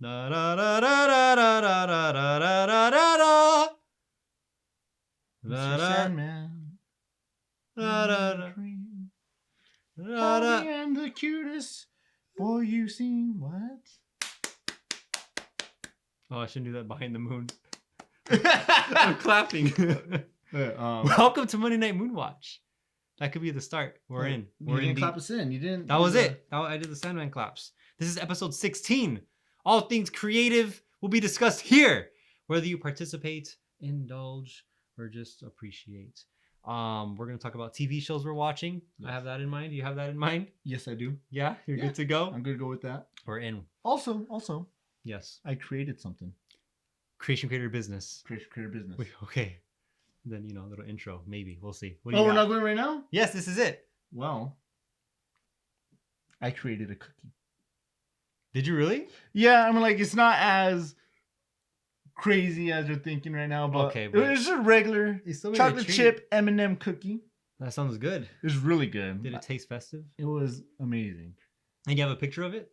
Da da da da da da da da da da da da. Mr. Sandman. Bobby and the cutest boy you've seen. What? Oh, I shouldn't do that behind the moon. I'm clapping. Welcome to Monday Night Moonwatch. That could be the start. We're in. You didn't clap us in. You didn't. That was it. I did the Sandman claps. This is episode 16. All things creative will be discussed here. Whether you participate, indulge, or just appreciate. We're going to talk about TV shows we're watching. Yes. I have that in mind. Do you have that in mind? Yes, I do. Yeah? You're good to go? I'm good to go with that. We're in. Also. Yes. I created something. Creation Creator Business. Creator Business. Wait, okay. Then, a little intro. Maybe. We'll see. What do you got? We're not going right now? Yes, this is it. Well, I created a cookie. Did you really? Yeah, I mean, like, it's not as crazy as you're thinking right now, but, it's just a regular chocolate chip M&M cookie. That sounds good. It was really good. Did it taste festive? It was amazing. And you have a picture of it?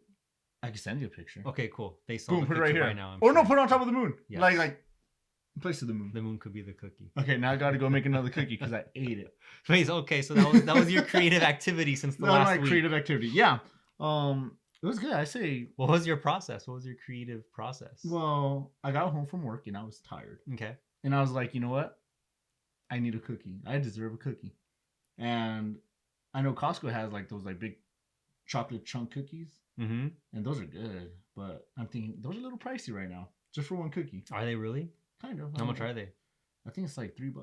I can send you a picture. Okay, cool. They saw Boom, the put it picture right here. by now. No, put it on top of the moon. Yes. Like place of the moon. The moon could be the cookie. Okay, now I got to go make another cookie because I ate it. Wait, okay, so that was your creative activity since the last week. That was my creative activity. Yeah. It was good. I say. What was your process? What was your creative process? Well, I got home from work and I was tired. Okay. And I was like, you know what? I need a cookie. I deserve a cookie. And I know Costco has like those like big chocolate chunk cookies. Mm-hmm. And those are good. But I'm thinking those are a little pricey right now. Just for one cookie. Are they really? Kind of. How much are they? I think it's like $3.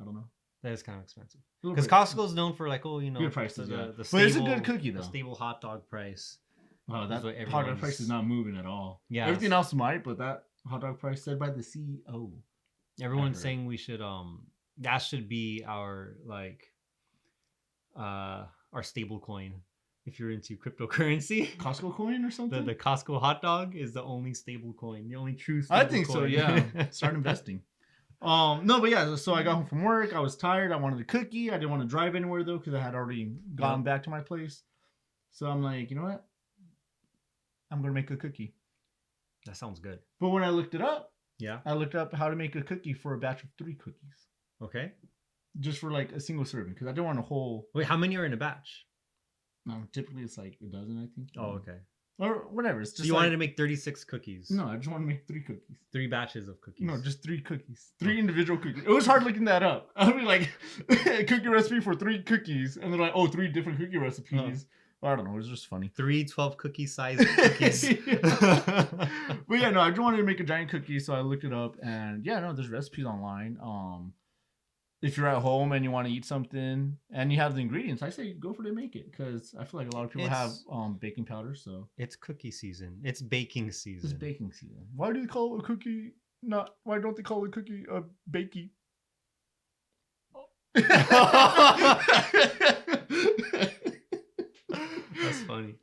I don't know. That is kind of expensive. Because Costco's known for like, good prices. The but it's a good cookie though. The stable hot dog price. Oh, that hot dog price is not moving at all. Yeah. Everything else might, but that hot dog price said by the CEO. Everyone's saying we should that should be our our stable coin. If you're into cryptocurrency. Costco coin or something? The Costco hot dog is the only stable coin. The only true stable coin. I think so, yeah. Start investing. No, but yeah, so I got home from work. I was tired. I wanted a cookie. I didn't want to drive anywhere though because I had already gone back to my place. So I'm like, you know what? I'm going to make a cookie. That sounds good. But when I looked it up, I looked up how to make a cookie for a batch of 3 cookies. Okay. Just for like a single serving because I didn't want a whole... Wait, how many are in a batch? Typically it's like a dozen, I think. Oh, okay. Or whatever. It's just so you wanted to make 36 cookies? No, I just want to make 3 cookies. 3 batches of cookies? No, just 3 cookies. 3 individual cookies. It was hard looking that up. I mean, like, a cookie recipe for 3 cookies. And they're like, 3 different cookie recipes. I don't know. It was just funny. 3 12-cookie size cookies. But yeah, no, I just wanted to make a giant cookie. So I looked it up. And yeah, no, there's recipes online. If you're at home and you want to eat something and you have the ingredients, I say go for it and make it because I feel like a lot of people have baking powder. So it's cookie season. It's baking season. It's baking season. Why do they call a cookie not? Why don't they call a cookie a bakey? That's funny.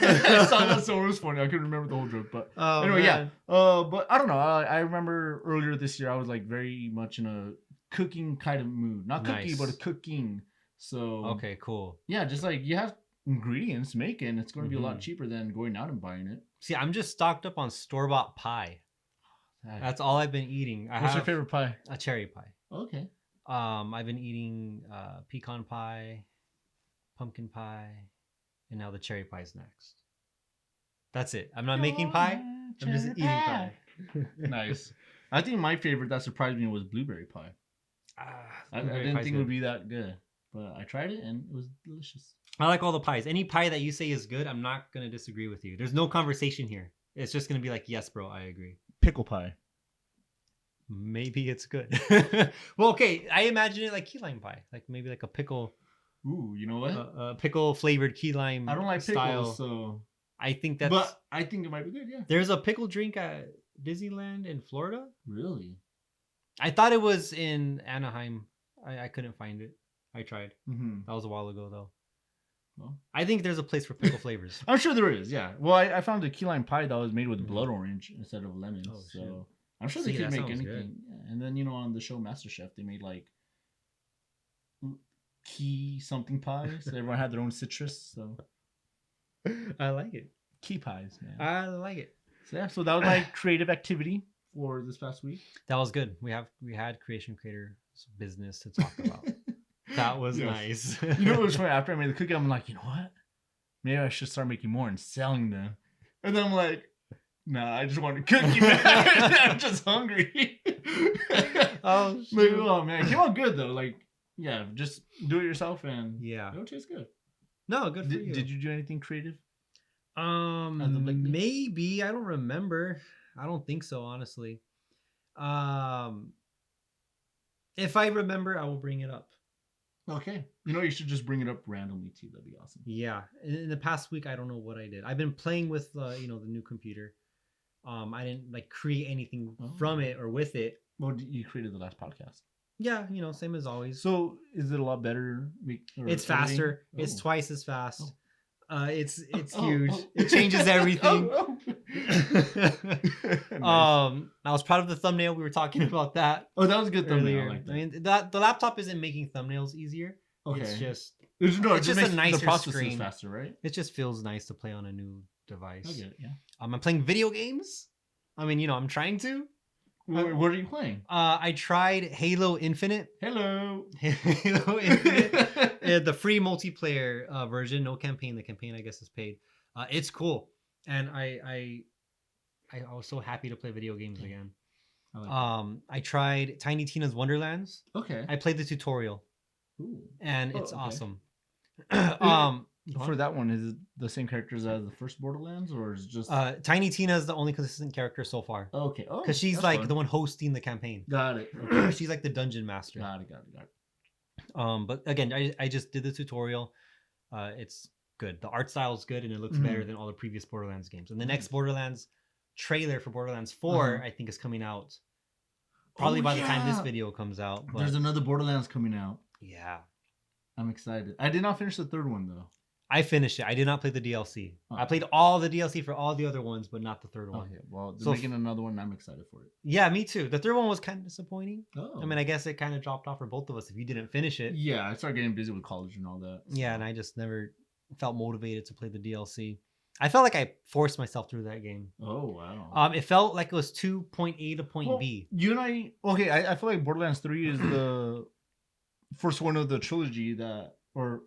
That's so it was funny. I couldn't remember the whole joke, but anyway, man. Yeah. But I don't know. I remember earlier this year I was like very much in a cooking kind of mood, not cookie but a cooking. So okay, cool. Yeah, just like you have ingredients, make it, and it's going to be a lot cheaper than going out and buying it. See, I'm just stocked up on store-bought pie. That's all I've been eating. What's your favorite pie? A cherry pie. Okay. I've been eating pecan pie, pumpkin pie, and now the cherry pie is next. That's it. I'm not making pie. I'm just eating pie. Nice. I think my favorite that surprised me was blueberry pie. I didn't think it would be that good, but I tried it and it was delicious. I like all the pies. Any pie that you say is good, I'm not going to disagree with you. There's no conversation here. It's just going to be like, yes, bro, I agree. Pickle pie. Maybe it's good. Well, okay. I imagine it like key lime pie. Like maybe like a pickle. Ooh, you know what? A pickle flavored key lime. I don't like style. pickles, so I think that's... But I think it might be good, yeah. There's a pickle drink at Disneyland in Florida. Really? I thought it was in Anaheim. I couldn't find it. I tried. Mm-hmm. That was a while ago, though. Well, I think there's a place for pickle flavors. I'm sure there is, yeah. Well, I found a key lime pie that was made with blood orange instead of lemon. Oh, so shit. I'm sure they could make anything. Yeah. And then, on the show MasterChef, they made like key something pies. So everyone had their own citrus. So I like it. Key pies, man. I like it. So yeah, so that was my creative activity for this past week. That was good. We had creation creator business to talk about. That was Yes. nice. You know what was funny? After I made the cookie, I'm like, you know what? Maybe I should start making more and selling them. And then I'm like, nah, I just want a cookie, man. I'm just hungry. Oh, Like, shoot. oh man, it came out good though. Like, yeah, just do it yourself and Yeah. it'll taste good. No, good for you. Did you do anything creative? As of lately? Maybe I don't remember. I don't think so, honestly. If I remember, I will bring it up. Okay. You know, you should just bring it up randomly too. That'd be awesome. Yeah. In the past week, I don't know what I did. I've been playing with the new computer. I didn't like create anything from it or with it. Well, you created the last podcast. Yeah, same as always. So is it a lot better? It's faster. Oh. It's twice as fast. Oh. It's Oh, huge. oh. It changes everything. Nice. I was proud of the thumbnail. We were talking about that Oh, that was a good thumbnail. earlier. I like that. I mean, the laptop isn't making thumbnails easier. Okay. It's just It's just a nicer the process screen. is faster, right? it just feels nice to play on a new device. I get it. Yeah. I'm playing video games. I mean, I'm trying to. What are you playing? I tried Halo Infinite. Hello. Halo Infinite, the free multiplayer version, no campaign. The campaign, I guess, is paid. It's cool, and I was so happy to play video games again. I like I tried Tiny Tina's Wonderlands. that. Okay. I played the tutorial, Ooh. and Oh, it's okay. awesome. For that one, is it the same characters as the first Borderlands, or is it just Tiny Tina is the only consistent character so far, okay? Oh, because she's that's like fun. the one hosting the campaign. Got it. Okay. She's like the dungeon master. Got it. But again, I just did the tutorial. It's good. The art style is good, and it looks Mhm. better than all the previous Borderlands games. And the next Nice. Borderlands trailer for Borderlands 4, Uh-huh. I think, is coming out probably Oh, by the time this yeah. video comes out. But There's another Borderlands coming out. yeah, I'm excited. I did not finish the third one though. I finished it. I did not play the DLC. Oh. I played all the DLC for all the other ones, but not the third one. Okay, well, they're So making another one. I'm excited for it. Yeah, me too. The third one was kind of disappointing. Oh, I mean, I guess it kind of dropped off for both of us if you didn't finish it. yeah, I started getting busy with college and all that. Yeah, and I just never felt motivated to play the DLC. I felt like I forced myself through that game. Oh wow. It felt like it was 2 point A to point Well, B. You and I feel like Borderlands 3 is the first one of the trilogy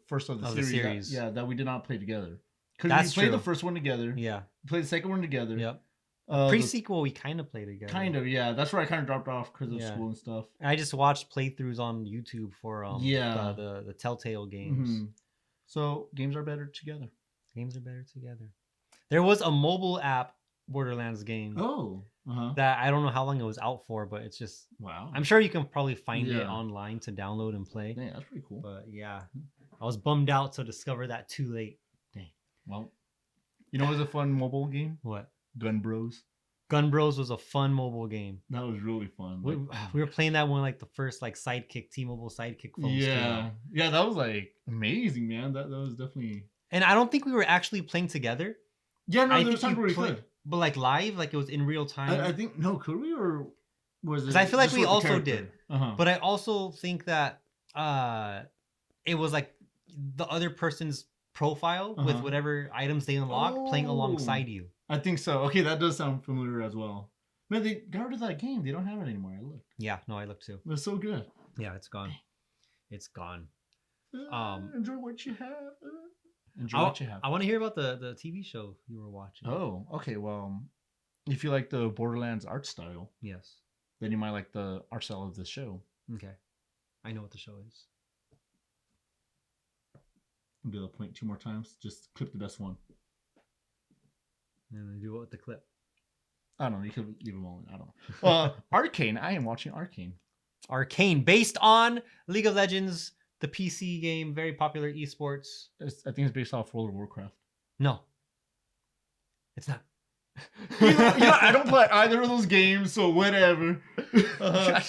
first of the Of the series. series. That we did not play together. Because That's we played true. the first one together. Yeah. Played the second one together. Yep. The- Pre-sequel, we kind of played together. Kind of, yeah. That's where I kind of dropped off because of Yeah. school and stuff. I just watched playthroughs on YouTube for Yeah. the Telltale games. Mhm. So games are better together. Games are better together. There was a mobile app Borderlands game Oh. Uh-huh. that I don't know how long it was out for, but it's just Wow. I'm sure you can probably find it Yeah. online to download and play. Yeah, that's pretty cool. But yeah, I was bummed out to discover that too late. Well, you know what was a fun mobile game? What? Gun Bros. Gun Bros was a fun mobile game. That was really fun. We were playing that one like the first like sidekick, T-Mobile sidekick phones came yeah. out. Yeah, that was like amazing, man. That was definitely. And I don't think we were actually playing together. Yeah, no, I there was think times where we play- could. But like live, like it was in real time. I think no, could we or was it? 'Cause I feel like just we with the also character? did. Uh-huh. But I also think that it was like the other person's profile with Uh-huh. whatever items they unlock playing Oh. alongside you. I think so. Okay, that does sound familiar as well. Man, they got rid of that game. They don't have it anymore. I looked. Yeah, no, I looked too. It was so good. Yeah, it's gone. It's gone. Enjoy what you have. Enjoy I, what you have. I want to hear about the TV show you were watching. Oh, okay. Well, if you like the Borderlands art style, Yes. then you might like the art style of the show. Okay. I know what the show is. I'll be able to point 2 more times. Just clip the best one. And then do what with the clip? I don't know. You could leave them all in. I don't know. Arcane. I am watching Arcane. Arcane, based on League of Legends, the PC game, very popular esports. I think it's based off World of Warcraft. No. It's not. I don't play either of those games, so whatever. Uh-huh.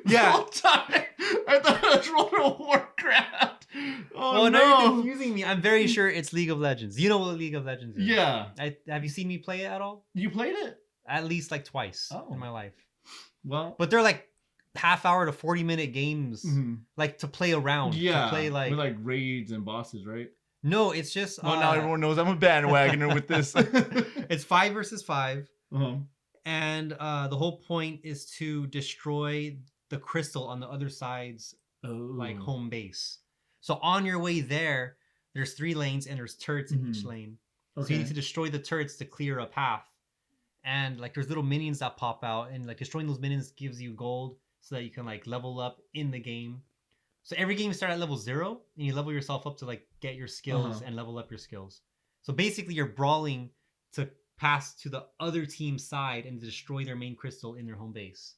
Yeah. The whole time, I thought it was World of Warcraft. Oh, Well, no. now you're confusing me. I'm very sure it's League of Legends. You know what League of Legends is? Yeah. Have you seen me play it at all? You played it? At least like twice Oh. in my life. Well, But they're like half-hour to 40-minute games, mhm. like to play around. Yeah. To play like... With like raids and bosses, right? No, it's just... Well, now everyone knows I'm a bandwagoner with this. It's 5 versus 5. Uh-huh. and the whole point is to destroy the crystal on the other side's like Oh. home base. So on your way there, there's 3 lanes and there's turrets in each Mhm. lane. So you Okay. need to destroy the turrets to clear a path. And like there's little minions that pop out, and like destroying those minions gives you gold so that you can like level up in the game. So every game you start at level 0 and you level yourself up to like get your skills Uh-huh. and level up your skills. So basically you're brawling to pass to the other team's side and destroy their main crystal in their home base.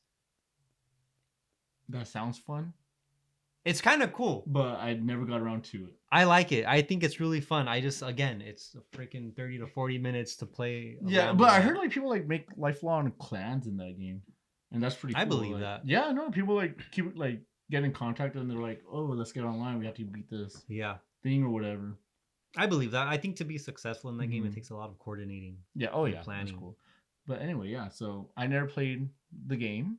That sounds fun, It's kind of cool. but I never got around to it. I like it. I think it's really fun. I just, again, it's a freaking 30 to 40 minutes to play. Yeah, around but with I that. heard like people like make lifelong clans in that game, and that's pretty cool. I believe like, that. Yeah, no, people like keep like get in contact and they're like, oh, let's get online. We have to beat this Yeah, thing or whatever. I believe that. I think to be successful in that game, it Mhm. takes a lot of coordinating. Yeah. Oh and yeah, planning. that's cool. But anyway, yeah. So I never played the game,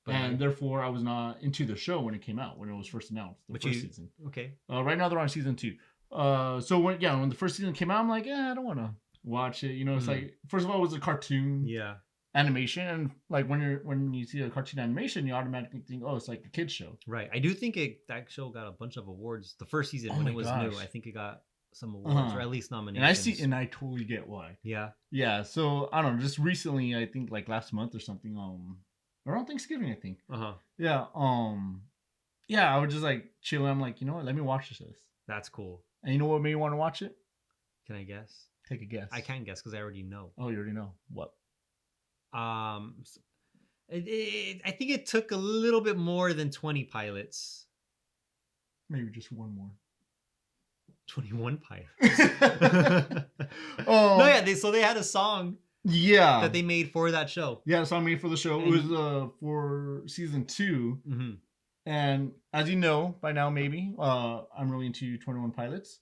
But and therefore I was not into the show when it came out, when it was first announced, the But first you- season. okay. Right now they're on season 2. So when the first season came out, I'm like, I don't want to watch it. You know, it's Mhm. like first of all, it was a cartoon Yeah. animation, and like when you see a cartoon animation, you automatically think, oh, it's like a kids show. Right. I do think that show got a bunch of awards. The first season Oh when my it was gosh. new, I think it got some awards, Uh-huh. or at least And nominations. I totally get why. Yeah. Yeah. So I don't know. Just recently, I think like last month or something. Around Thanksgiving, I think. Uh-huh. Yeah. Yeah. I was just like chilling. I'm like, you know what? Let me watch this. That's cool. And you know what made me want to watch it? Can I guess? Take a guess. I can guess because I already know. Oh, you already know what? S- I think it took a little bit more than 20 pilots. Maybe just one more. 21 pilots. Oh No, yeah. They had a song yeah. that they made for that show. Yeah, so I made for the show. It was for season 2. Mm-hmm. And as you know by now, maybe I'm really into 21 Pilots.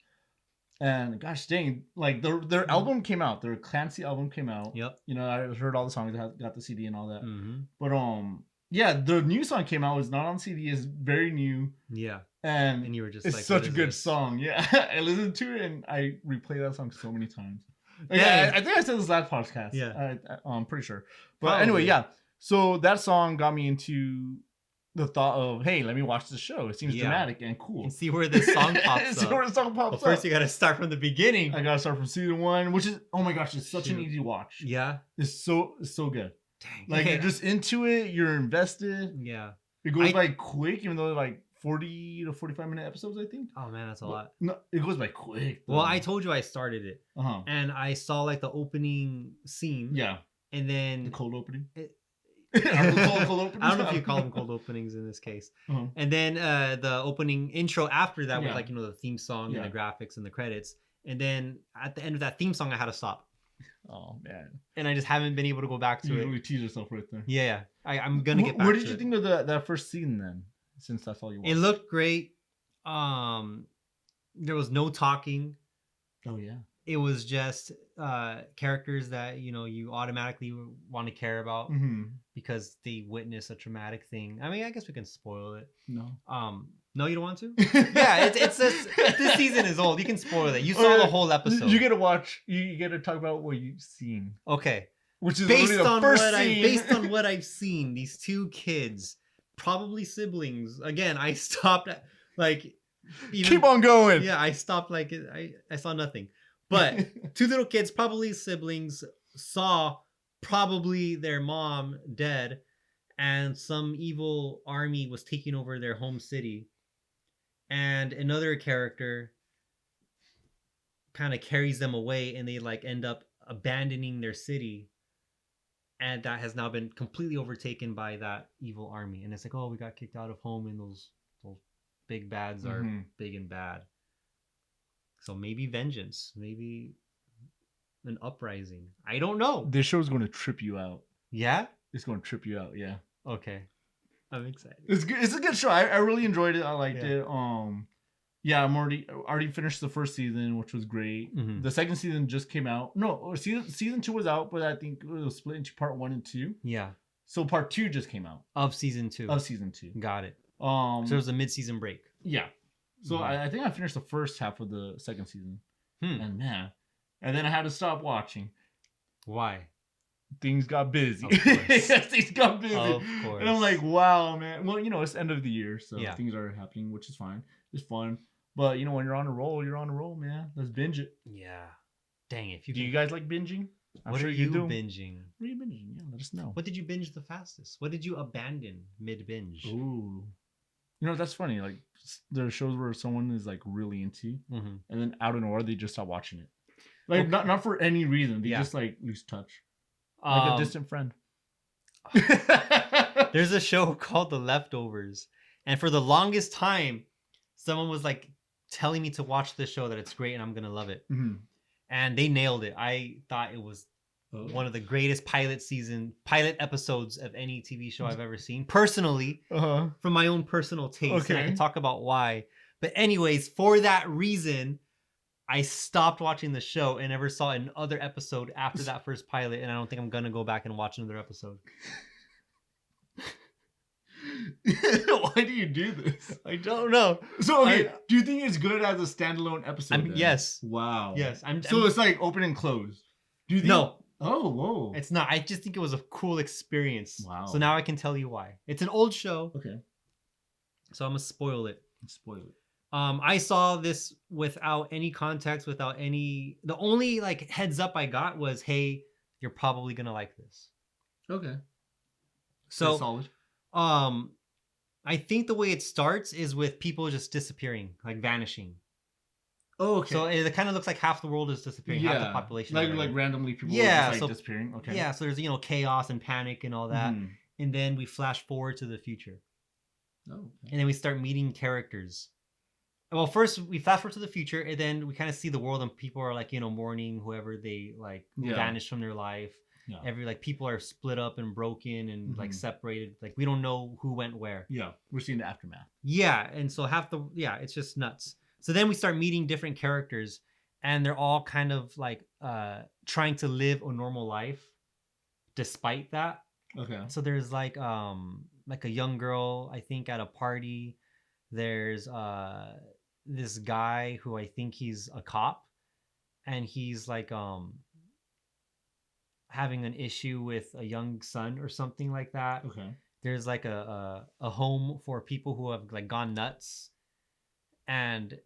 And gosh dang, like their album came out, their Clancy album came out. Yep. You know, I heard all the songs, I got the CD and all that. Mm-hmm. But yeah, the new song came out. It's not on CD. It's very new. Yeah. And And you were just it's like, such what a is good this? song. Yeah, I listened to it and I replay that song so many times. Dang. Yeah, I think I said this last podcast. Yeah. I'm pretty sure. But anyway, Probably. yeah. So that song got me into the thought of, hey, let me watch this show. It seems Yeah. dramatic and cool. And see where this song pops See up. where the song Well, pops first up. you got to start from the beginning. I gotta start from season 1, which is, oh my gosh, it's such an Shoot. easy watch. Yeah. It's so good. Dang. Like Okay. you're just into it. You're invested. Yeah. It goes I- by quick, even though they're like 40 to 45-minute episodes, I think. Oh man, that's a But- lot. No, it goes by quick. Well, I told you I started it, Uh-huh. and I saw like the opening scene. Yeah. And then The cold opening. It- Are those called cold openings? I don't know if you call them cold openings in this case. Uh-huh. And then the opening intro after that Yeah. with like the theme song Yeah. and the graphics and the credits. And then at the end of that theme song, I had to stop, Oh man. and I just haven't been able to go back to You it. really tease yourself right there. Yeah, I'm gonna get back. What to did you it. think of that first scene then? Since that's all you watched. It looked great. There was no talking. Oh yeah. It was just characters that you automatically want to care about Mm-hmm. because they witness a traumatic thing. I mean, I guess we can spoil it. No. No, you don't want to? Yeah, it's just this season is old. You can spoil it. You saw the whole episode. You get to watch. You get to talk about what you've seen, Okay. which is Based literally the on first what scene. based on what I've seen, these 2 kids, probably siblings. Again, I stopped at like even, Keep on going. Yeah, I stopped like I saw nothing. But 2 little kids, probably siblings, saw probably their mom dead, and some evil army was taking over their home city. And another character kind of carries them away, and they like end up abandoning their city. And that has now been completely overtaken by that evil army. And it's like, oh, we got kicked out of home, and those big bads are Mhm. big and bad. So maybe vengeance, maybe an uprising. I don't know. This show's going to trip you out. Yeah? It's going to trip you out. Yeah. Okay. I'm excited. It's good. It's a good show. I really enjoyed it. I liked Yeah. it. Yeah, I'm already finished the first season, which was great. Mhm. The second season just came out. No, season 2 was out, but I think it was split into part 1 and 2. Yeah. So part 2 just came out Of season 2. of season 2. Got it. So there was a mid-season break. Yeah. So Mhm. I think I finished the first half of the second season, Hmm. and then I had to stop watching. Why? things got busy. Of course. Yes, things got busy. Of And I'm like, course. wow, man. Well, it's end of the year, so Yeah. things are happening, which is fine. It's fun. But when you're on a roll, you're on a roll, man. Let's binge it. Yeah. Dang it. If you Do can- you guys like binging? I'm what sure are you do. binging? What are you binging? Yeah, let us know. What did you binge the fastest? What did you abandon mid binge? Ooh. That's funny. Like, there are shows where someone is like really into, Mm-hmm. and then out of nowhere they just stop watching it. Like, Okay. not for any reason. They Yeah. just like lose touch. Like a distant friend. There's a show called The Leftovers, and for the longest time, someone was like telling me to watch this show, that it's great and I'm gonna love it, Mhm. and they nailed it. I thought it was one of the greatest pilot episodes of any TV show I've ever seen. Personally, from my own personal taste, and I Okay. can talk about why. But anyways, for that reason, I stopped watching the show and never saw another episode after that first pilot, and I don't think I'm gonna go back and watch another episode. Why do you do this? I don't know. So okay, do you think it's good as a standalone episode? then? Yes. Wow. Yes. So it's like open and close. Do you think? No, Oh, whoa. it's not. I just think it was a cool experience. Wow. So now I can tell you why. It's an old show, Okay. so I'm gonna spoil it. Spoil it. I saw this without any context, without any. The only like heads up I got was, "Hey, you're probably gonna like this." Okay. So, solid. I think the way it starts is with people just disappearing, like vanishing. Oh, okay. So it kind of looks like half the world is disappearing, half the Yeah. population. Like or whatever. randomly people Yeah, just so- disappearing. Okay. Yeah, so there's chaos and panic and all that, Mhm. and then we flash forward to the future, Oh, okay. and then we start meeting characters. Well, first we flash forward to the future, and then we kind of see the world, and people are like mourning whoever they like Yeah. vanished from their life. Yeah. Every like people are split up and broken and like Mhm. separated. Like we don't know who went where. Yeah. We're seeing the aftermath. Yeah, and so it's just nuts. So then we start meeting different characters, and they're all kind of like trying to live a normal life despite that. Okay. So there's like a young girl, I think, at a party. There's this guy who I think he's a cop, and he's like having an issue with a young son or something like that. Okay. There's like a home for people who have like gone nuts, and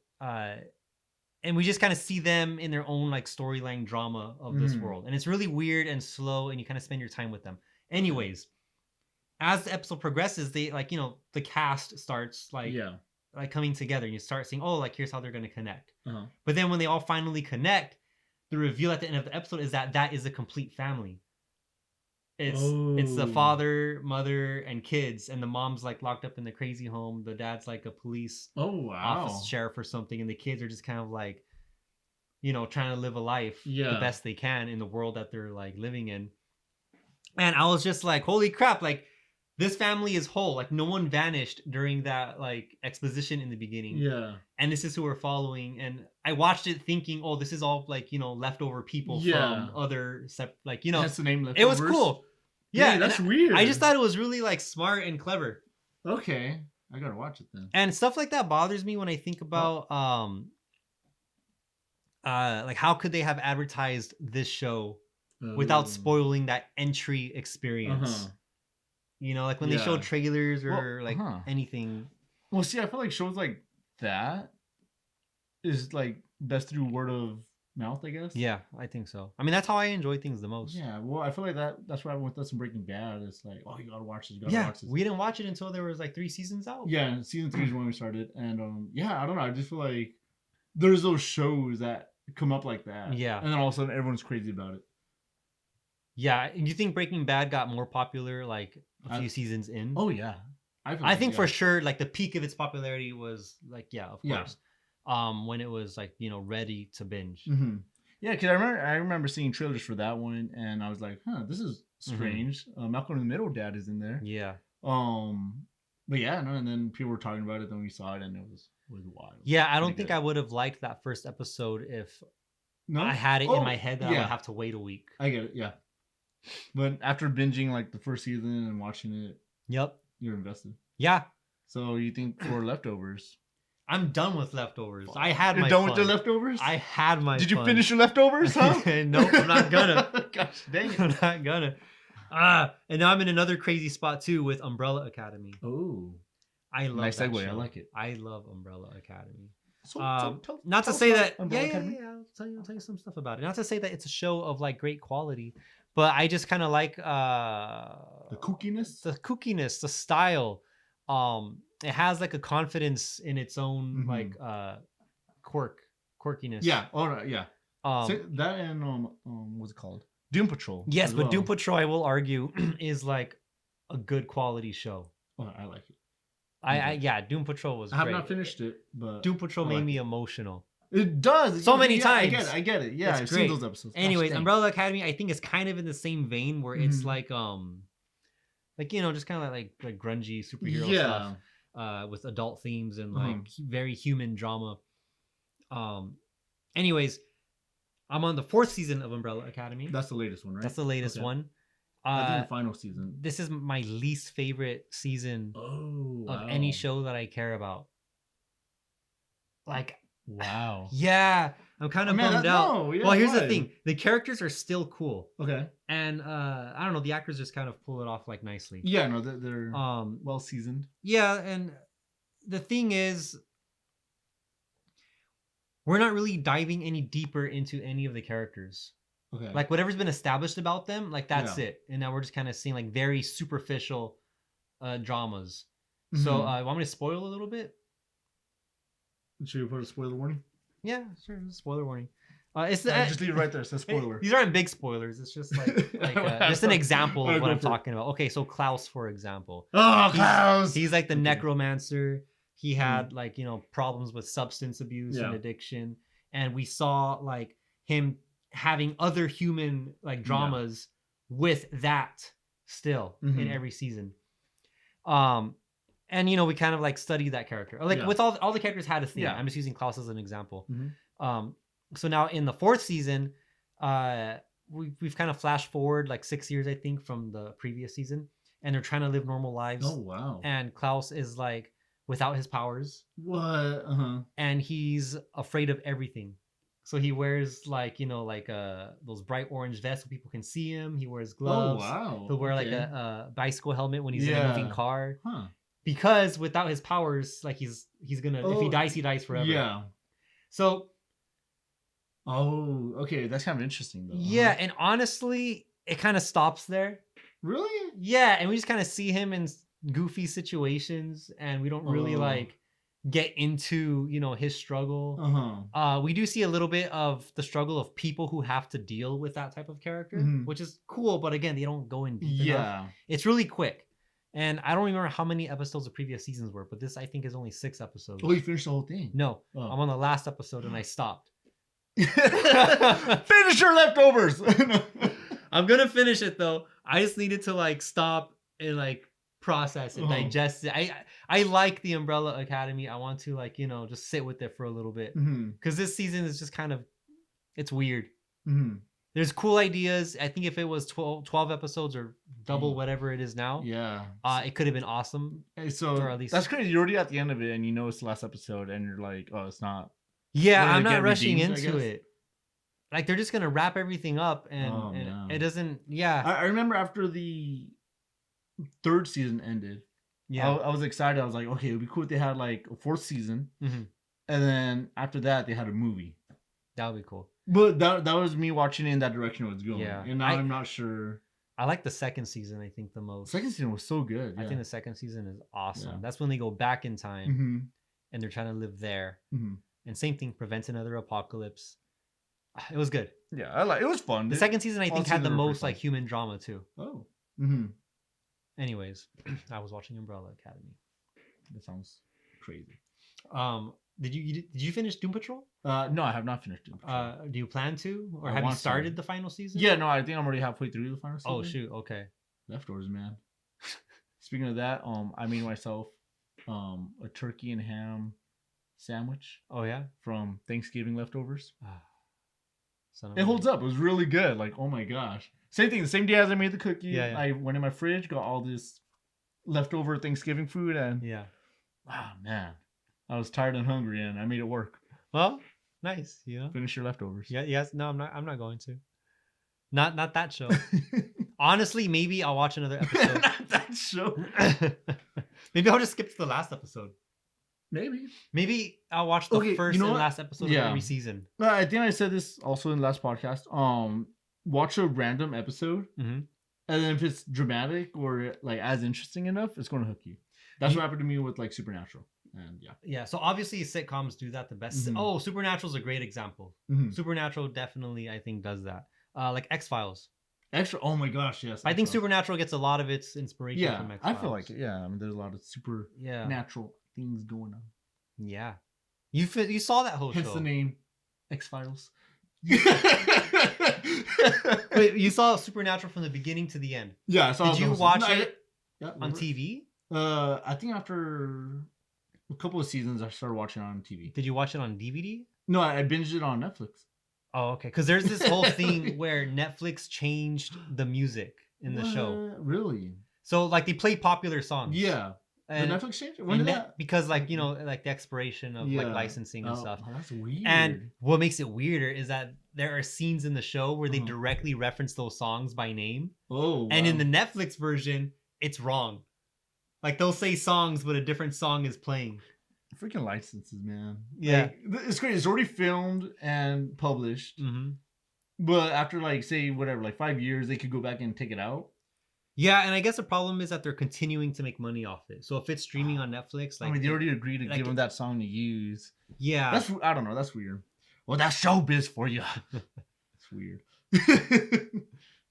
we just kind of see them in their own like storyline drama of this Mhm. world, and it's really weird and slow, and you kind of spend your time with them. Anyways, as the episode progresses, they like the cast starts like Yeah. coming together, and you start seeing, oh, like here's how they're gonna connect. Uh-huh. But then when they all finally connect, the reveal at the end of the episode is that is a complete family. It's the Oh. father, mother, and kids, and the mom's like locked up in the crazy home. The dad's like a police Oh, wow. office sheriff or something, and the kids are just kind of like, trying to live a life the Yeah. best they can in the world that they're like living in. And I was just like, holy crap, like this family is whole. Like no one vanished during that like exposition in the beginning. Yeah. And this is who we're following. And I watched it thinking, oh, this is all like, leftover people Yeah. from other That's the name. it was Leftovers? cool. Yeah, Yeah, that's and weird. I just thought it was really like smart and clever. Okay. I gotta watch it then. And stuff like that bothers me when I think about like how could they have advertised this show without Oh. spoiling that entry experience? Uh-huh. Like when they show Yeah. trailers or Well, like uh-huh. anything. Well, see, I feel like shows like that is like best through word of mouth, I guess. Yeah, I think so. I mean, that's how I enjoy things the most. Yeah. Well, I feel like that's what happened with us in Breaking Bad. It's like, oh, you gotta watch this. You gotta Yeah, watch this. we didn't watch it until there was like 3 seasons out. Yeah, and season 3 is when we started, and yeah, I don't know. I just feel like there's those shows that come up like that. Yeah. And then all of a sudden, everyone's crazy about it. Yeah, and you think Breaking Bad got more popular like a I- few seasons in? Oh yeah. feel I like, think yeah. for sure, like the peak of its popularity was like, of Yeah. course, when it was like ready to binge. Mm-hmm. Yeah, because I remember seeing trailers for that one, and I was like, huh, this is strange. Malcolm in the Middle dad is in there. Yeah, But yeah, no, and then people were talking about it, then we saw it, and it was wild. yeah. I don't Pretty think good. I would have liked that first episode if No, I had it in my head that I yeah. would have to wait a week. I get it, yeah. But after binging like the first season and watching it, Yep. you're invested. Yeah. So you think for Leftovers? I'm done with leftovers. I had You're my done fun. with your leftovers? I had my Did you fun. finish your leftovers, huh? Nope, I'm not gonna. Gosh, dang it. I'm not gonna. And now I'm in another crazy spot too with Umbrella Academy. Oh. I love Nice that segue. show. I like it. I love Umbrella Academy. So, Not to tell say us that. about Yeah, Umbrella yeah, Academy. yeah. I'll tell you some stuff about it. Not to say that it's a show of like great quality, but I just kind of like The kookiness, the style. It has like a confidence in its own like quirkiness. Yeah. All right. Yeah. So that and what's it called? Doom Patrol. Yes, as but well. Doom Patrol, I will argue, is like a good quality show. Oh, I like it. Yeah, Doom Patrol was. I have great. not finished it, but Doom Patrol I made like me it. emotional. It does So many times. I get it. Yeah, It's I've great. seen those episodes. Gosh, Anyways, dang. Umbrella Academy, I think is kind of in the same vein where it's Mhm. like just kind of like grungy superhero stuff, with adult themes and like very human drama. Anyways, I'm on the 4th season of Umbrella Academy. That's the latest one, right? That's the latest one. I think the final season. This is my least favorite season of any show that I care about. Like, wow. Yeah, I'm kind of bummed out. No, yeah, well, here's why? the thing: the characters are still cool, Okay. and I don't know, the actors just kind of pull it off like nicely. Yeah, no, they're well seasoned. Yeah, and the thing is, we're not really diving any deeper into any of the characters. Okay. Like whatever's been established about them, like that's it. And now we're just kind of seeing like very superficial dramas. So want me to spoil a little bit? Should we put a spoiler warning? Yeah, sure. Spoiler warning. It's just leave it right there. It says spoiler. These aren't big spoilers. It's just like just an example of what I'm talking about. Okay, so Klaus, for example. Oh, Klaus! He's like the necromancer. He had like problems with substance abuse and Yeah. addiction, and we saw like him having other human like dramas with that still in every season. And we kind of like studied that character. Like with all the characters had a theme. I'm just using Klaus as an example. So now in the 4th season, we've kind of flashed forward like 6 years, I think, from the previous season, and they're trying to live normal lives. Oh wow! And Klaus is like without his powers. What? And he's afraid of everything. So he wears like those bright orange vests so people can see him. He wears gloves. Oh wow! He'll wear like a bicycle helmet when he's in a moving car. Huh. Because without his powers, like he's gonna if he dies forever. Yeah. So. Oh, okay. That's kind of interesting though. Yeah, and honestly, it kind of stops there. Really? Yeah, and we just kind of see him in goofy situations, and we don't really like get into his struggle. We do see a little bit of the struggle of people who have to deal with that type of character, which is cool. But again, they don't go in deep enough. It's really quick. And I don't remember how many episodes of previous seasons were, but this I think is only 6 episodes. Oh, you finished the whole thing? No, I'm on the last episode and I stopped. Finish your leftovers. I'm gonna finish it though. I just needed to like stop and like process it, digest it. I like the Umbrella Academy. I want to like just sit with it for a little bit because this season is just kind of it's weird. There's cool ideas. I think if it was 12 episodes or double whatever it is now, it could have been awesome. So or at least that's crazy. You're already at the end of it, and it's the last episode, and you're like, oh, it's not. Yeah, I'm not rushing into it. Like they're just gonna wrap everything up, and it doesn't. Yeah, I remember after the 3rd season ended. Yeah, I was excited. I was like, okay, it'd be cool if they had like a 4th season, and then after that they had a movie. That would be cool. But that was me watching it in that direction it was going. Yeah, and now I'm not sure. I like the 2nd season. I think the most. 2nd season was so good. I think the 2nd season is awesome. Yeah. That's when they go back in time, and they're trying to live there. And same thing, prevents another apocalypse. It was good. Yeah, it was fun. The 2nd season, I think, had the most like human drama too. Oh. Anyways, I was watching Umbrella Academy. That sounds crazy. Did you finish Doom Patrol? No, I have not finished Doom Patrol. Do you plan to, or have you started the final season? Yeah, no, I think I'm already halfway through the final season. Oh shoot, okay. Leftovers, man. Speaking of that, I made myself a turkey and ham sandwich. Oh yeah, from Thanksgiving leftovers. It holds up. It was really good. Like, oh my gosh. Same thing. The same day as I made the cookie, yeah. I went in my fridge, got all this leftover Thanksgiving food, and yeah. Wow, man. I was tired and hungry, and I made it work. Well, nice. You know. Finish your leftovers. Yeah. Yes. No. I'm not. I'm not going to. Not that show. Honestly, maybe I'll watch another episode. Not that show. Maybe I'll just skip to the last episode. Maybe. Maybe I'll watch the first and what? last episode of every season. I think I said this also in the last podcast. Watch a random episode, and then if it's dramatic or like as interesting enough, it's going to hook you. That's what happened to me with like Supernatural, and yeah. So obviously sitcoms do that the best. Oh, Supernatural is a great example. Supernatural definitely, I think, does that. Like X-Files. Oh my gosh, yes. I think Supernatural gets a lot of its inspiration from X-Files. I feel like it. Yeah, I mean, there's a lot of supernatural things going on. Yeah, you saw that whole Hence show. the name X-Files. Wait, you saw Supernatural from the beginning to the end? Yeah, I saw. Did you watch it on TV? I think after a couple of seasons, I started watching it on TV. Did you watch it on DVD? No, I binged it on Netflix. Oh, okay. Because there's this whole thing where Netflix changed the music in the show. Really? So like they play popular songs. Yeah. And the Netflix changed it? When did that? Because like, you know, like the expiration of like licensing and stuff. Oh, that's weird. And what makes it weirder is that there are scenes in the show where they directly reference those songs by name. Oh, wow. And in the Netflix version, it's wrong. Like they'll say songs, but a different song is playing. Freaking licenses, man. Yeah. Like, it's great. It's already filmed and published. But after like, say, whatever, like 5 years, they could go back and take it out. Yeah, and I guess the problem is that they're continuing to make money off it. So if it's streaming on Netflix, like, I mean, they already agreed to give them that song to use. Yeah. I don't know. That's weird. Well, that's showbiz for you. It's weird.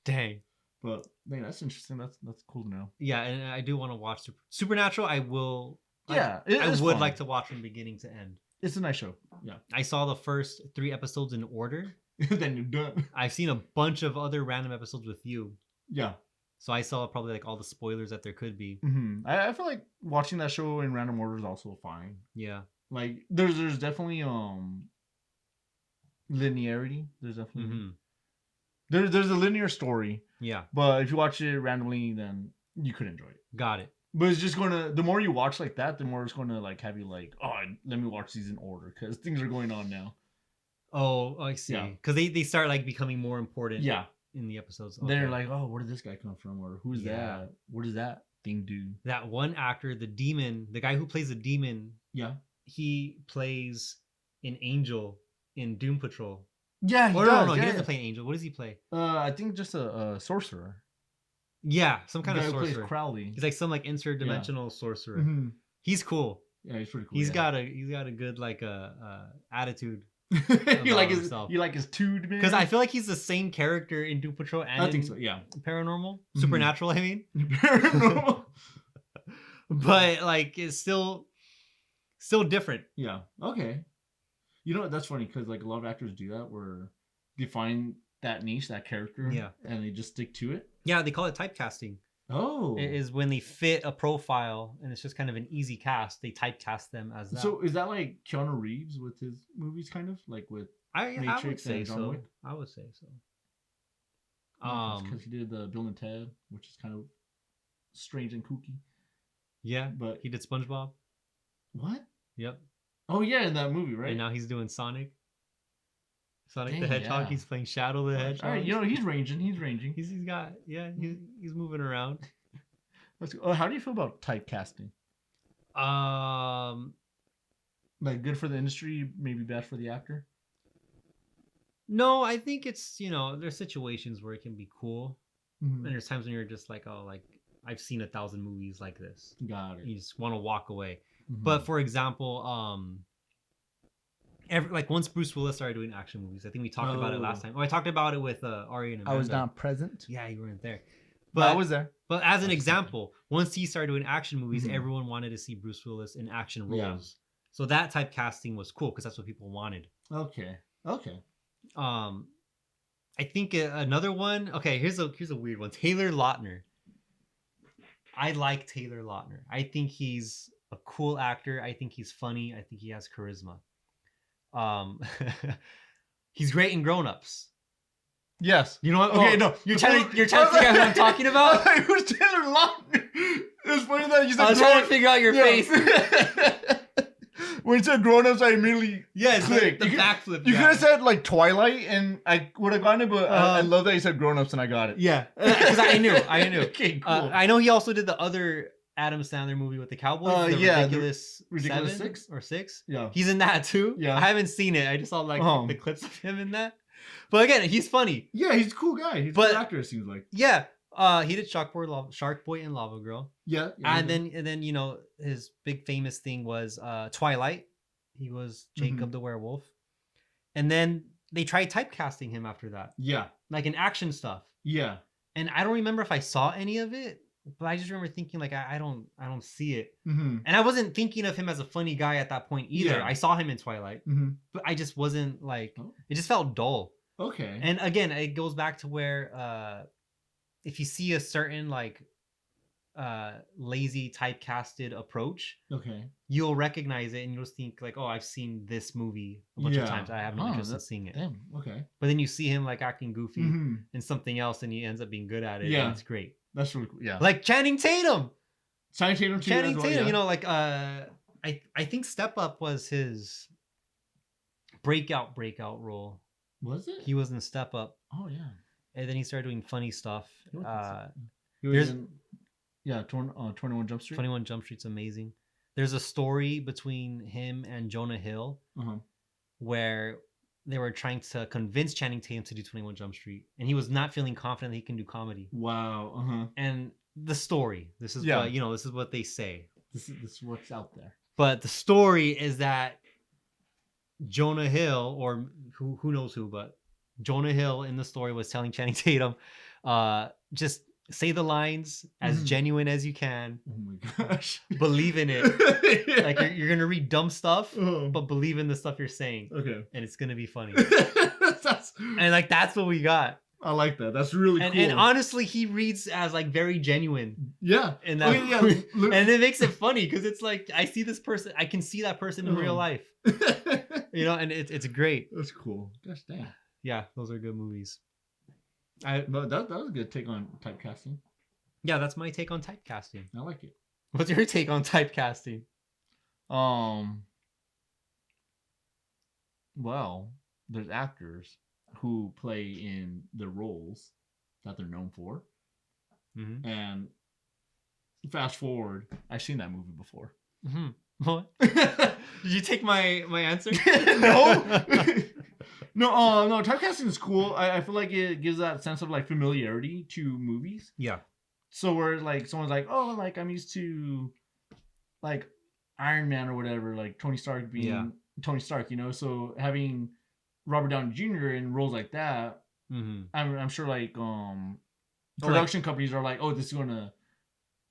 Dang. But man, that's interesting. That's cool to know. Yeah, and I do want to watch Supernatural. I will. Yeah, I would like to watch from beginning to end. It's a nice show. Yeah. I saw the first 3 episodes in order. Then you're done. I've seen a bunch of other random episodes with you. Yeah. So I saw probably like all the spoilers that there could be. I feel like watching that show in random order is also fine. Yeah. Like there's definitely linearity. There's definitely there's a linear story. Yeah. But if you watch it randomly, then you could enjoy it. Got it. But it's just the more you watch like that, the more it's gonna like have you like, oh, let me watch these in order because things are going on now. Oh, I see. Because they start like becoming more important. Yeah. In the episodes. Okay. They're like, oh, where did this guy come from? Or who's that? What does that thing do? That one actor, the demon, the guy who plays the demon. Yeah. He plays an angel in Doom Patrol. Yeah, he does. No, he doesn't play an angel. What does he play? I think just a sorcerer. Yeah, some kind of sorcerer. Who plays Crowley. He's like some like interdimensional sorcerer. He's cool. Yeah, he's pretty cool. He's got a good like attitude. you like his dude, man? Because I feel like he's the same character in Doom Patrol and I think so. Yeah. Paranormal, Supernatural. I mean, Paranormal. But like it's still different. Yeah. Okay. You know what? That's funny because like a lot of actors do that where they find that niche, that character, and they just stick to it. Yeah, they call it typecasting. Oh. It is when they fit a profile and it's just kind of an easy cast. They typecast them as that. So is that like Keanu Reeves with his movies, kind of like with Matrix I would say so. Wick? I would say so. Because he did the Bill and Ted, which is kind of strange and kooky. Yeah, but he did SpongeBob. What? Yep. Oh yeah, in that movie, right? And now he's doing Sonic. Sonic the Hedgehog. Yeah. He's playing Shadow the Hedgehog. All right, you know he's ranging. He's moving around. How do you feel about typecasting? Like good for the industry, maybe bad for the actor. No, I think it's there's situations where it can be cool, and there's times when you're just like, oh, like I've seen 1,000 movies like this. Got it. You just want to walk away. But for example, once Bruce Willis started doing action movies, I think we talked about it last time. I talked about it with Ari and Amanda. I was not present. Yeah, you weren't there. But I was there. But as an example, once he started doing action movies, everyone wanted to see Bruce Willis in action roles. Yeah. So that type casting was cool because that's what people wanted. Okay. I think another one. Okay, here's a weird one. Taylor Lautner. I like Taylor Lautner. I think he's a cool actor. I think he's funny. I think he has charisma. He's great in Grown Ups. Yes. You know what? Okay, no. You're trying to figure out who I'm talking about? Who's Taylor Lautner? It was funny that you said I was trying to figure out your face. when you said grown ups, I immediately Yeah, it's clicked. the backflip. You could have said like Twilight, and I would have gotten it, but I love that you said grown ups, and I got it. Yeah, because I knew. Okay, cool. I know he also did the other Adam Sandler movie with the Cowboys. The yeah, Ridiculous Ridiculous 7 Six or 6. Yeah, He's in that too. Yeah. I haven't seen it. I just saw like the clips of him in that. But again, he's funny. Yeah, he's a cool guy. He's a good actor. It seems like. Yeah. He did Shark Boy and Lava Girl. Yeah. And then you know his big famous thing was Twilight. He was Jacob the werewolf. And then they tried typecasting him after that. Yeah. Like in action stuff. Yeah. And I don't remember if I saw any of it, but I just remember thinking like I don't see it. Mm-hmm. And I wasn't thinking of him as a funny guy at that point either. Yeah. I saw him in Twilight, but I just wasn't like it just felt dull. Okay. And again, it goes back to where if you see a certain like lazy typecasted approach, okay, you'll recognize it and you'll just think like, oh, I've seen this movie a bunch of times. I have no interest in seeing it. Damn. Okay. But then you see him like acting goofy in something else, and he ends up being good at it. Yeah, and it's great. That's really cool. Yeah, like Channing Tatum. Channing Tatum. Yeah. You know, like I think Step Up was his breakout role. Was it? He was in Step Up. Oh yeah. And then he started doing funny stuff. He was in 21 Jump Street. 21 Jump Street's amazing. There's a story between him and Jonah Hill where they were trying to convince Channing Tatum to do 21 Jump Street, and he was not feeling confident that he can do comedy. Wow. And the story, this is what, you know, this is what they say. This is what's out there. But the story is that Jonah Hill, or who knows who, but Jonah Hill in the story was telling Channing Tatum, just say the lines as genuine as you can. Oh my gosh. Believe in it. Like you're going to read dumb stuff, but believe in the stuff you're saying. Okay. And it's going to be funny. And like, that's what we got. I like that. That's really cool. And honestly, he reads as like very genuine. Yeah. In that and it makes it funny because it's like, I see this person, I can see that person in real life. You know, and it's great. That's cool. Gosh dang. Yeah, those are good movies. But that was a good take on typecasting. Yeah, that's my take on typecasting. I like it. What's your take on typecasting? Well, there's actors who play in the roles that they're known for. And fast forward, I've seen that movie before. What? Did you take my answer? No. No, typecasting is cool. I feel like it gives that sense of like familiarity to movies. Yeah. So where like someone's like, oh, like I'm used to like Iron Man or whatever, like Tony Stark being Tony Stark, you know. So having Robert Downey Jr. in roles like that, I'm sure like production companies are like, oh, this is gonna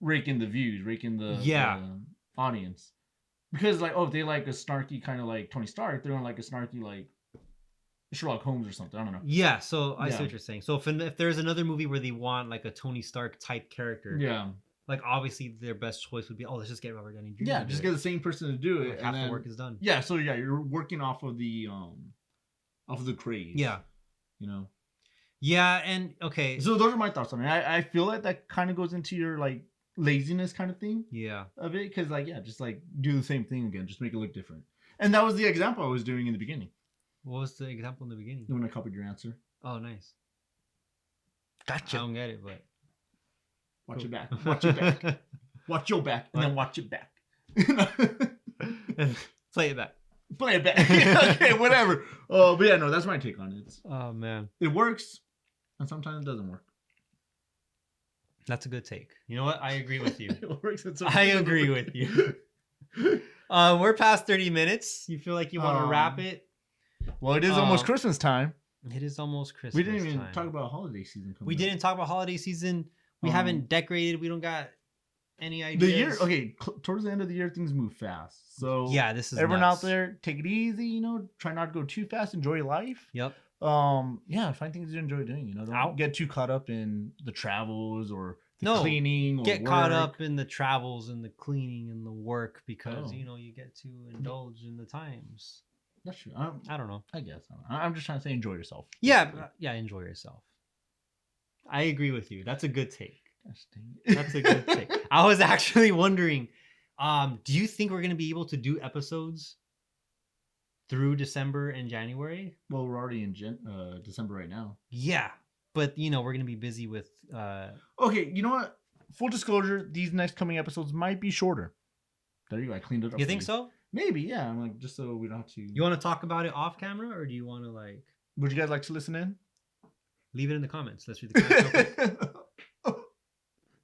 rake in the views, rake in the audience, because like, oh, if they like a snarky kind of like Tony Stark, they're gonna like a snarky like Sherlock Holmes or something. I don't know. Yeah, so I see what you're saying. So if there's another movie where they want like a Tony Stark type character, like obviously their best choice would be, oh, let's just get Robert Downey Jr. Yeah, just get the same person to do it, like half the work is done. Yeah, so you're working off of the craze. Yeah, you know. Yeah, and okay. So those are my thoughts on it. I feel like that kind of goes into your like laziness kind of thing. Yeah. Of it, because like just like do the same thing again, just make it look different. And that was the example I was doing in the beginning. What was the example in the beginning? When I copied your answer. Oh, nice. Gotcha. I don't get it, but watch it back. Watch it back. Watch your back, and then watch it back. Play it back. Play it back. Okay, whatever. But yeah, no, that's my take on it. Oh man, it works, and sometimes it doesn't work. That's a good take. You know what? I agree with you. It works. I agree with you. We're past 30 minutes. You feel like you want to wrap it? Well, it is almost Christmas time. It is almost Christmas. We didn't even talk about holiday season. We didn't talk about holiday season. We haven't decorated. We don't got any ideas. The year, okay, towards the end of the year, things move fast. So yeah, this is everyone nuts. out there, take it easy. You know, try not to go too fast. Enjoy life. Yep. Yeah, find things to enjoy doing. You know, don't get too caught up in the travels or the cleaning. Or get caught up in the travels and the cleaning and the work because you know you get to indulge in the times. That's true. I don't know. I guess I'm just trying to say enjoy yourself. Yeah, enjoy yourself. I agree with you. That's a good take. That's a good take. I was actually wondering, do you think we're gonna be able to do episodes through December and January. Well, we're already in December right now. Yeah, but you know we're gonna be busy with. Okay, you know what? Full disclosure, these next coming episodes might be shorter. There you go. I cleaned it up. You think so? Maybe, yeah. I'm like, just so we don't have to. You want to talk about it off camera, or do you want to like Would you guys like to listen in? leave it in the comments? Let's read the comments. Real quick.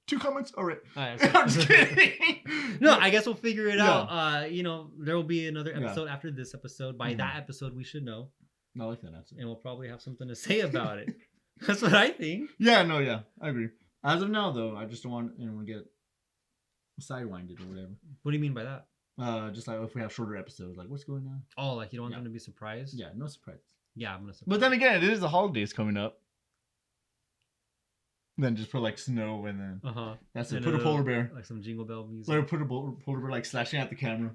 2 comments. All right. All right, I'm just kidding. No, I guess we'll figure it Yeah. out. You know, there will be another Yeah. episode after this episode. By that episode, we should know, I like that answer. and we'll probably have something to say about it. That's what I think. Yeah, no, yeah, I agree. As of now, though, I just don't want anyone to get sidewinded or whatever. What do you mean by that? Just like if we have shorter episodes, like what's going on? Oh, like you don't want Yeah. them to be surprised? Yeah, no surprises. Yeah, I'm gonna. Surprise. But then again, it is the holidays coming up. Then just put like snow and then that's it. And Put a polar bear. like some Jingle Bell music. Like put a polar bear like slashing at the camera.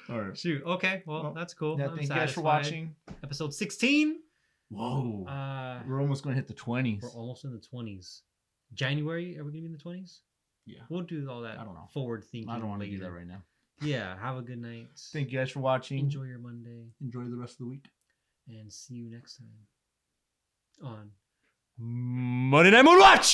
All right. Shoot. Okay. Well, that's cool. Yeah, I'm thank you guys for satisfied. watching. Episode 16. Whoa. We're almost going to hit the 20s. We're almost in the 20s. January, are we going to be in the 20s? Yeah. We'll do all that I don't know. forward thinking. I don't want to do later. that right now. Yeah. Have a good night. Thank you guys for watching. Enjoy your Monday. Enjoy the rest of the week. And see you next time on Monday Night Moon Watch!